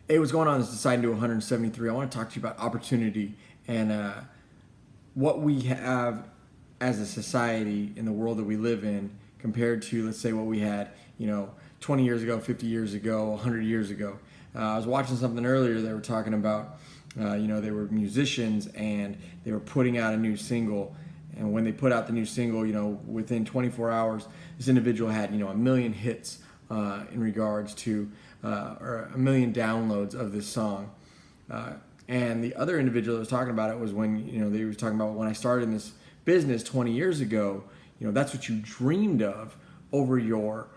Hey, what's going on? This is Deciding to 173. I want to talk to you about opportunity and what we have as a society in the world that we live in compared to, let's say, what we had, 20 years ago, 50 years ago, 100 years ago. I was watching something earlier. They were talking about, they were musicians and they were putting out a new single. And when they put out the new single, within 24 hours, this individual had, a million hits in regards to, or a million downloads of this song. And the other individual that was talking about it was when, they were talking about when I started in this business 20 years ago, that's what you dreamed of over your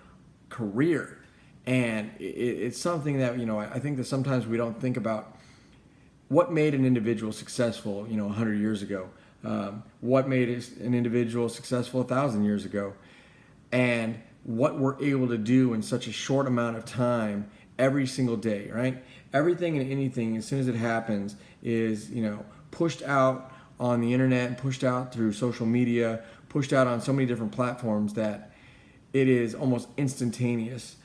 career. And it's something that, I think that sometimes we don't think about what made an individual successful, 100 years ago. What made an individual successful 1,000 years ago. And what we're able to do in such a short amount of time every single day, right? Everything and anything, as soon as it happens, is, pushed out on the internet, pushed out through social media, pushed out on so many different platforms that it is almost instantaneous.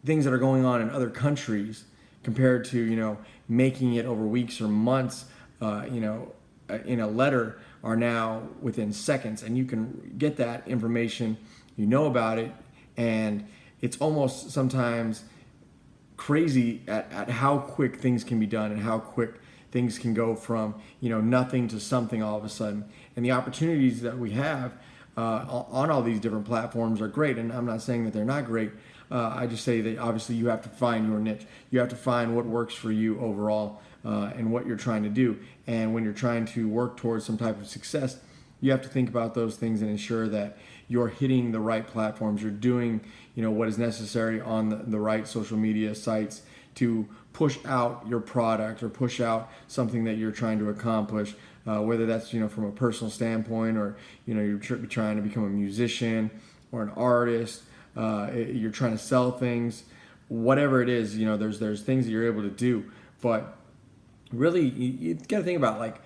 Things that are going on in other countries compared to, making it over weeks or months, in a letter are now within seconds, and you can get that information, about it, and it's almost sometimes crazy at how quick things can be done and how quick things can go from nothing to something all of a sudden. And the opportunities that we have on all these different platforms are great, and I'm not saying that they're not great. I just say that obviously you have to find your niche. You have to find what works for you overall and what you're trying to do. And when you're trying to work towards some type of success, you have to think about those things and ensure that you're hitting the right platforms. You're doing, what is necessary on the right social media sites to push out your product or push out something that you're trying to accomplish. Whether that's, from a personal standpoint or, you're trying to become a musician or an artist. You're trying to sell things, whatever it is. There's things that you're able to do, but really you got to think about like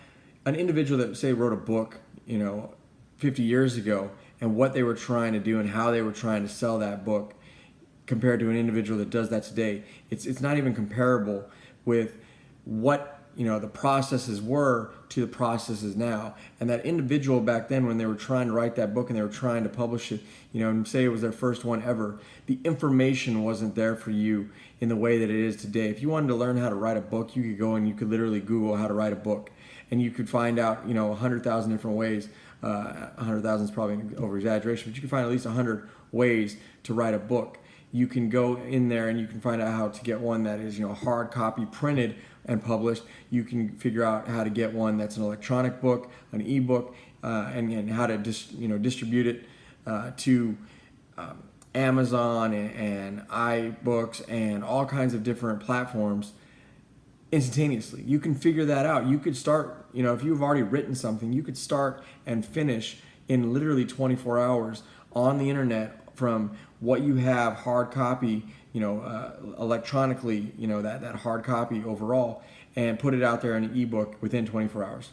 an individual that say wrote a book 50 years ago and what they were trying to do and how they were trying to sell that book compared to an individual that does that today. It's not even comparable with what the processes were to the processes now. And that individual back then, when they were trying to write that book and they were trying to publish it, and say it was their first one ever, the information wasn't there for you in the way that it is today. If you wanted to learn how to write a book, you could go and you could literally Google how to write a book, and you could find out 100,000 different ways. 100,000 is probably an over exaggeration, but you can find at least 100 ways to write a book. You can go in there and you can find out how to get one that is hard copy printed and published. You can figure out how to get one that's an electronic book, an ebook, and how to distribute it to Amazon and iBooks and all kinds of different platforms instantaneously. You can figure that out. You could start, if you've already written something, you could start and finish in literally 24 hours on the internet from what you have hard copy, electronically, that hard copy overall, and put it out there in an ebook within 24 hours.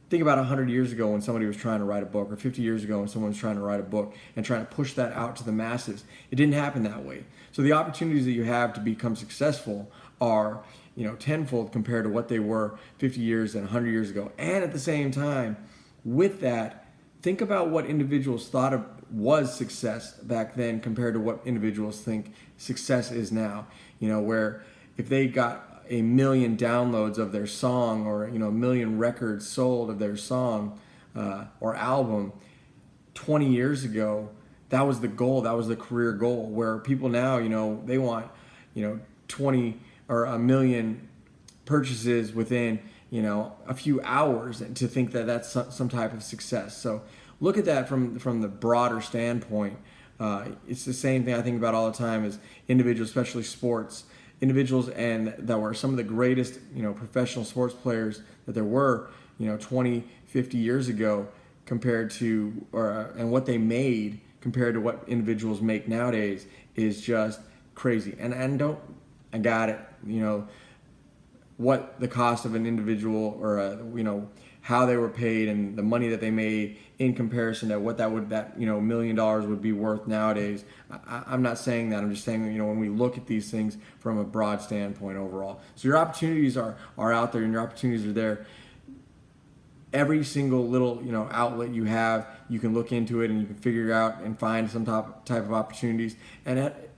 Think about 100 years ago when somebody was trying to write a book, or 50 years ago when someone was trying to write a book and trying to push that out to the masses. It didn't happen that way. So the opportunities that you have to become successful are, tenfold compared to what they were 50 years and 100 years ago. And at the same time, with that, think about what individuals thought of was success back then compared to what individuals think success is now. Where if they got a million downloads of their song or, a million records sold of their song or album 20 years ago, that was the goal. That was the career goal. Where people now, they want, 20 or a million purchases within, a few hours, and to think that that's some type of success. So look at that from the broader standpoint. It's the same thing I think about all the time as individuals, especially sports individuals, and that were some of the greatest, professional sports players that there were, 20, 50 years ago compared to, and what they made compared to what individuals make nowadays is just crazy. And I got it, what the cost of an individual or, how they were paid and the money that they made in comparison to what that $1 million would be worth nowadays. I'm not saying that. I'm just saying, when we look at these things from a broad standpoint overall. So your opportunities are out there, and your opportunities are there. Every single little outlet you have, you can look into it and you can figure out and find some type of opportunities. And at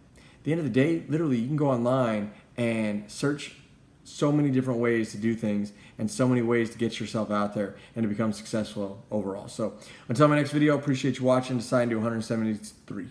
the end of the day, literally, you can go online and search so many different ways to do things and so many ways to get yourself out there and to become successful overall. So until my next video, appreciate you watching. Deciding to 173.